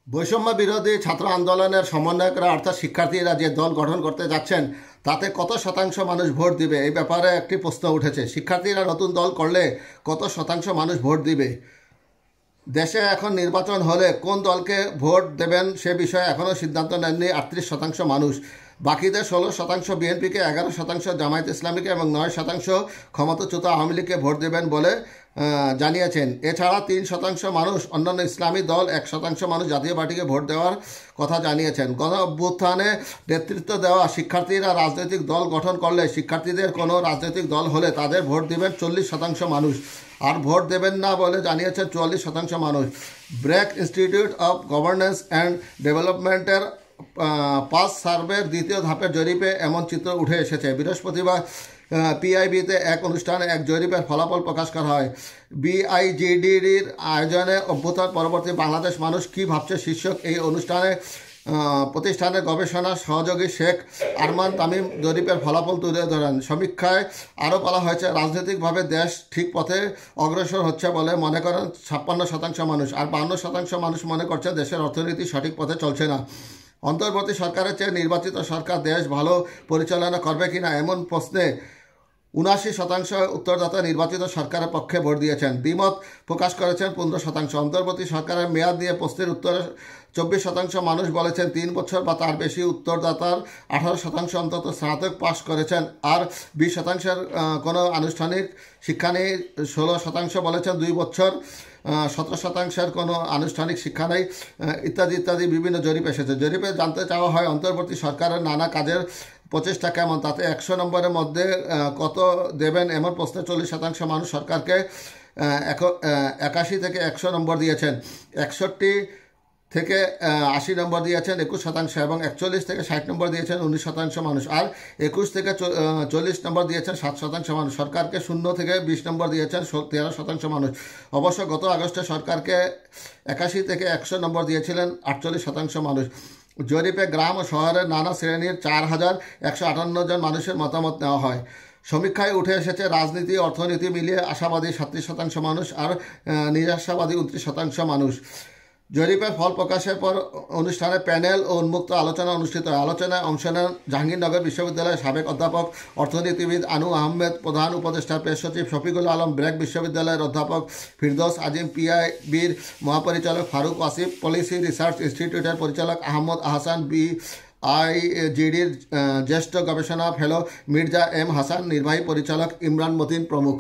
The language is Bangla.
বৈষম্য বিরোধী ছাত্র আন্দোলনের সমন্বয়করা অর্থাৎ শিক্ষার্থীরা যে দল গঠন করতে যাচ্ছেন তাতে কত শতাংশ মানুষ ভোট দিবে এই ব্যাপারে একটি প্রশ্ন উঠেছে। শিক্ষার্থীরা নতুন দল করলে কত শতাংশ মানুষ ভোট দিবে? দেশে এখন নির্বাচন হলে কোন দলকে ভোট দেবেন সে বিষয়ে এখনও সিদ্ধান্ত নেননি 38% মানুষ। বাকিদের 16% বিএনপিকে, 11% জামায়াত ইসলামীকে এবং 9% ক্ষমতাচ্যুত আওয়ামী লীগকে ভোট দেবেন বলে জানিয়েছেন। এছাড়া 3% মানুষ অন্যান্য ইসলামী দল, 1% মানুষ জাতীয় পার্টিকে ভোট দেওয়ার কথা জানিয়েছেন। গণ অভ্যুত্থানে নেতৃত্ব দেওয়া শিক্ষার্থীরা রাজনৈতিক দল গঠন করলে শিক্ষার্থীদের কোনো রাজনৈতিক দল হলে তাদের ভোট দেবেন 40% মানুষ, আর ভোট দেবেন না বলে জানিয়েছেন 44% মানুষ। BRAC institute of governance and ডেভেলপমেন্টের পাস সার্ভের দ্বিতীয় ধাপের জরিপে এমন চিত্র উঠে এসেছে। বৃহস্পতিবার পিআইবিতে এক অনুষ্ঠানে এক জরিপের ফলাফল প্রকাশ করা হয়। বিআইজিডির আয়োজনে অভ্যুত্থান পরবর্তী বাংলাদেশ মানুষ কী ভাবছে শীর্ষক এই অনুষ্ঠানে প্রতিষ্ঠানের গবেষণা সহযোগী শেখ আরমান তামিম জরিপের ফলাফল তুলে ধরেন। সমীক্ষায় আরও বলা হয়েছে, রাজনৈতিকভাবে দেশ ঠিক পথে অগ্রসর হচ্ছে বলে মনে করেন 56% মানুষ, আর 52% মানুষ মনে করছে দেশের অর্থনীতি সঠিক পথে চলছে না। অন্তর্বর্তী সরকারের চেয়ে নির্বাচিত সরকার দেশ ভালো পরিচালনা করবে কিনা এমন প্রশ্নে 79% উত্তরদাতা নির্বাচিত সরকারের পক্ষে ভোট দিয়েছেন। দ্বিমত প্রকাশ করেছেন 15%। অন্তর্বর্তী সরকারের মেয়াদ নিয়ে প্রশ্নের উত্তরে 24% মানুষ বলেছেন 3 বছর বা তার বেশি। উত্তরদাতার 18% অন্তত স্নাতক পাশ করেছেন, আর 20%-এর কোনো আনুষ্ঠানিক শিক্ষা নেই। 16% বলেছেন 2 বছর, 17%-এর কোনো আনুষ্ঠানিক শিক্ষা নেই, ইত্যাদি ইত্যাদি বিভিন্ন জরিপ এসেছে। জরিপে জানতে চাওয়া হয় অন্তর্বর্তী সরকারের নানা কাজের প্রচেষ্টা কেমন, তাতে 100 নম্বরের মধ্যে কত দেবেন এমন প্রশ্নে 40% মানুষ সরকারকে 81 থেকে 100 নম্বর দিয়েছেন, 61 থেকে 80 নম্বর দিয়েছেন 21% এবং 41 থেকে 60 নম্বর দিয়েছেন 19% মানুষ, আর 21 থেকে 40 নম্বর দিয়েছেন 7% মানুষ। সরকারকে 0 থেকে 20 নম্বর দিয়েছেন 13% মানুষ। অবশ্য গত আগস্টে সরকারকে 81 থেকে 100 নম্বর দিয়েছিলেন 48% মানুষ। জরিপে গ্রাম ও শহরের নানা শ্রেণীর 4158 জন মানুষের মতামত নেওয়া হয়। সমীক্ষায় উঠে এসেছে রাজনীতি অর্থনীতি মিলিয়ে আশাবাদী 37% মানুষ আর নিরাশাবাদী 29% মানুষ। জরিপের ফল প্রকাশের পর অনুষ্ঠানে প্যানেল ও উন্মুক্ত আলোচনা অনুষ্ঠিত হয়। আলোচনায় অংশ নেন জাহাঙ্গীরনগর বিশ্ববিদ্যালয়ের সাবেক অধ্যাপক অর্থনীতিবিদ আনু আহমেদ, প্রধান উপদেষ্টা প্রেস সচিব শফিকুল আলম, ব্র্যাক বিশ্ববিদ্যালয়ের অধ্যাপক ফিরদৌস আজিম, পিআইবির মহাপরিচালক ফারুক আসিফ, পলিসি রিসার্চ ইনস্টিটিউটের পরিচালক আহমদ আহসান, বিআইজিডির জ্যেষ্ঠ গবেষণা ফেলো মির্জা এম হাসান, নির্বাহী পরিচালক ইমরান মতিন প্রমুখ।